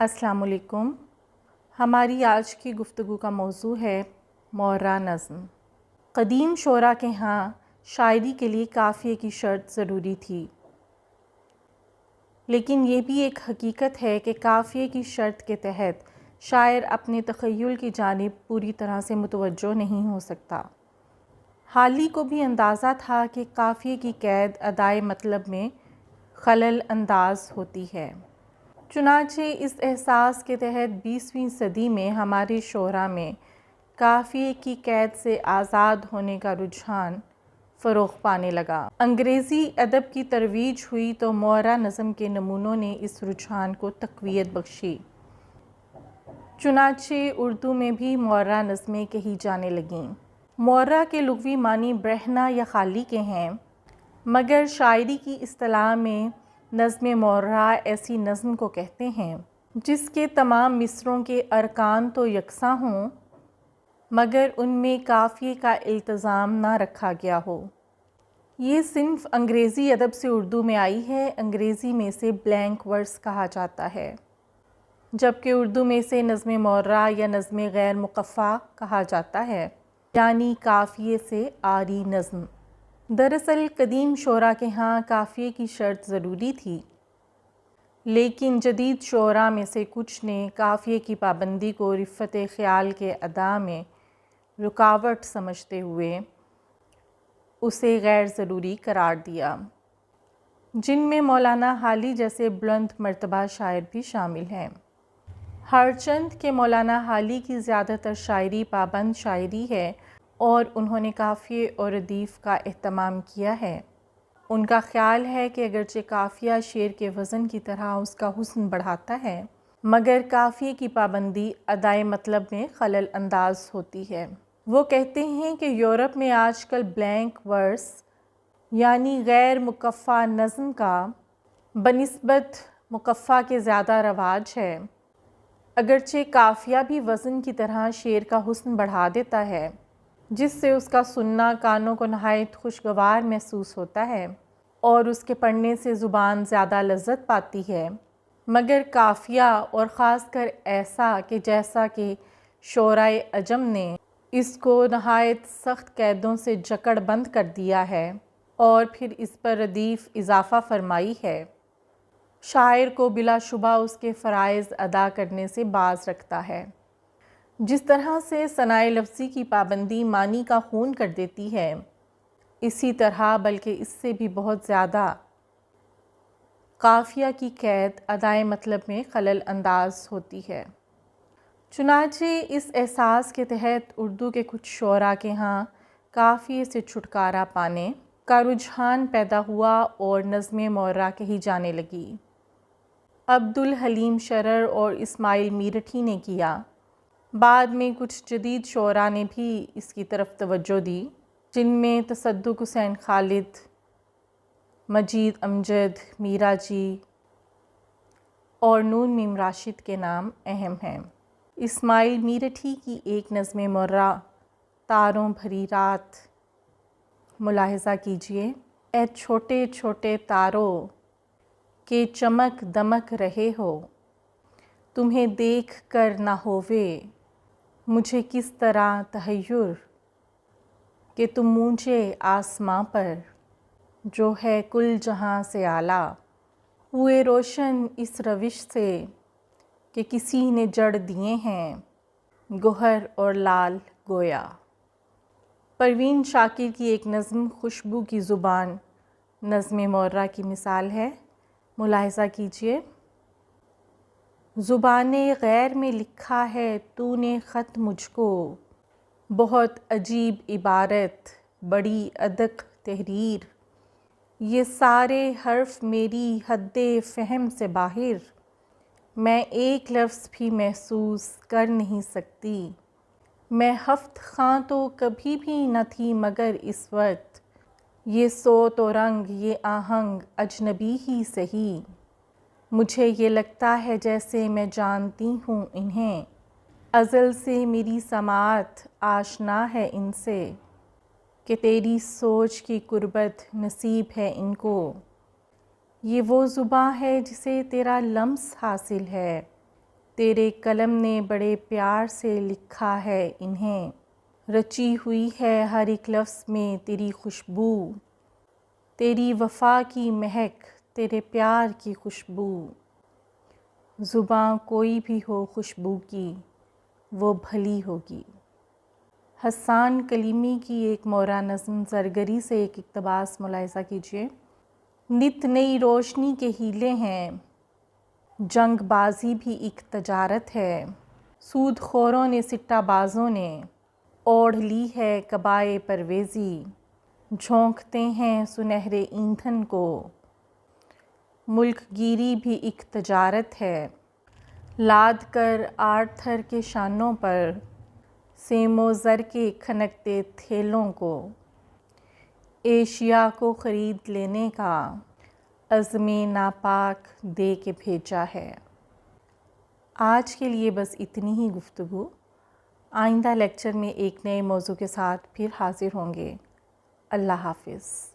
السلام علیکم۔ ہماری آج کی گفتگو کا موضوع ہے مورا نظم۔ قدیم شعراء کے ہاں شاعری کے لیے قافیے کی شرط ضروری تھی، لیکن یہ بھی ایک حقیقت ہے کہ قافیے کی شرط کے تحت شاعر اپنے تخیل کی جانب پوری طرح سے متوجہ نہیں ہو سکتا۔ حالی کو بھی اندازہ تھا کہ قافیے کی قید ادائے مطلب میں خلل انداز ہوتی ہے۔ چنانچہ اس احساس کے تحت 20ویں صدی میں ہمارے شعراء میں قافیے کی قید سے آزاد ہونے کا رجحان فروغ پانے لگا۔ انگریزی ادب کی ترویج ہوئی تو مورا نظم کے نمونوں نے اس رجحان کو تقویت بخشی۔ چنانچہ اردو میں بھی مورا نظمیں کہی جانے لگیں۔ مورا کے لغوی معنی برہنہ یا خالی کے ہیں، مگر شاعری کی اصطلاح میں نظم مورا ایسی نظم کو کہتے ہیں جس کے تمام مصرعوں کے ارکان تو یکساں ہوں مگر ان میں قافیے کا التزام نہ رکھا گیا ہو۔ یہ صنف انگریزی ادب سے اردو میں آئی ہے۔ انگریزی میں سے بلینک ورس کہا جاتا ہے، جبکہ اردو میں سے نظم مورا یا نظم غیر مقفع کہا جاتا ہے، یعنی قافیے سے عاری نظم۔ دراصل قدیم شعراء کے ہاں قافیے کی شرط ضروری تھی، لیکن جدید شعراء میں سے کچھ نے قافیے کی پابندی کو رفت خیال کے ادا میں رکاوٹ سمجھتے ہوئے اسے غیر ضروری قرار دیا، جن میں مولانا حالی جیسے بلند مرتبہ شاعر بھی شامل ہیں۔ ہرچند کہ مولانا حالی کی زیادہ تر شاعری پابند شاعری ہے اور انہوں نے قافیے اور ردیف کا اہتمام کیا ہے، ان کا خیال ہے کہ اگرچہ قافیہ شعر کے وزن کی طرح اس کا حسن بڑھاتا ہے، مگر قافیے کی پابندی ادائے مطلب میں خلل انداز ہوتی ہے۔ وہ کہتے ہیں کہ یورپ میں آج کل بلینک ورس یعنی غیر مقفع نظم کا بنسبت مقفع کے زیادہ رواج ہے۔ اگرچہ قافیہ بھی وزن کی طرح شعر کا حسن بڑھا دیتا ہے، جس سے اس کا سننا کانوں کو نہایت خوشگوار محسوس ہوتا ہے اور اس کے پڑھنے سے زبان زیادہ لذت پاتی ہے، مگر قافیہ اور خاص کر ایسا کہ جیسا کہ شعرائے عجم نے اس کو نہایت سخت قیدوں سے جکڑ بند کر دیا ہے اور پھر اس پر ردیف اضافہ فرمائی ہے، شاعر کو بلا شبہ اس کے فرائض ادا کرنے سے باز رکھتا ہے۔ جس طرح سے ثنائے لفظی کی پابندی معنی کا خون کر دیتی ہے، اسی طرح بلکہ اس سے بھی بہت زیادہ قافیہ کی قید ادائے مطلب میں خلل انداز ہوتی ہے۔ چنانچہ اس احساس کے تحت اردو کے کچھ شعراء کے ہاں قافیے سے چھٹکارا پانے کا رجحان پیدا ہوا اور نظم مورا کہی جانے لگی۔ عبدالحلیم شرر اور اسماعیل میرٹھی نے کیا، بعد میں کچھ جدید شعراء نے بھی اس کی طرف توجہ دی، جن میں تصدق حسین خالد، مجید امجد، میرا جی اور نون میم راشد کے نام اہم ہیں۔ اسماعیل میرٹھی کی ایک نظم مورا تاروں بھری رات ملاحظہ کیجیے۔ اے چھوٹے چھوٹے تاروں کہ چمک دمک رہے ہو، تمہیں دیکھ کر نہ ہووے مجھے کس طرح تحیر کہ تم اونچے آسماں پر جو ہے کل جہاں سے اعلیٰ، ہوئے روشن اس روش سے کہ کسی نے جڑ دیے ہیں گوہر اور لال گویا۔ پروین شاکر کی ایک نظم خوشبو کی زبان نظم مورا کی مثال ہے، ملاحظہ کیجیے۔ زبان غیر میں لکھا ہے تو نے خط مجھ کو، بہت عجیب عبارت بڑی ادق تحریر، یہ سارے حرف میری حد فہم سے باہر، میں ایک لفظ بھی محسوس کر نہیں سکتی، میں ہفت خواں تو کبھی بھی نہ تھی مگر اس وقت، یہ صوت و رنگ یہ آہنگ اجنبی ہی سہی، مجھے یہ لگتا ہے جیسے میں جانتی ہوں انہیں، ازل سے میری سماعت آشنا ہے ان سے، کہ تیری سوچ کی قربت نصیب ہے ان کو، یہ وہ زباں ہے جسے تیرا لمس حاصل ہے، تیرے قلم نے بڑے پیار سے لکھا ہے انہیں، رچی ہوئی ہے ہر ایک لفظ میں تیری خوشبو، تیری وفا کی مہک، تیرے پیار کی خوشبو، زباں کوئی بھی ہو خوشبو کی وہ بھلی ہوگی۔ حسان کلیمی کی ایک مورا نظم زرگری سے ایک اقتباس ملاحظہ کیجیے۔ نت نئی روشنی کے ہیلے ہیں، جنگ بازی بھی ایک تجارت ہے، سود خوروں نے سٹہ بازوں نے اوڑھ لی ہے قبائے پرویزی، جھونکتے ہیں سنہرے ایندھن کو، ملک گیری بھی ایک تجارت ہے، لاد کر آرتھر کے شانوں پر سیم و زر کے کھنکتے تھیلوں کو، ایشیا کو خرید لینے کا عزم ناپاک دے کے بھیجا ہے۔ آج کے لیے بس اتنی ہی گفتگو۔ آئندہ لیکچر میں ایک نئے موضوع کے ساتھ پھر حاضر ہوں گے۔ اللہ حافظ۔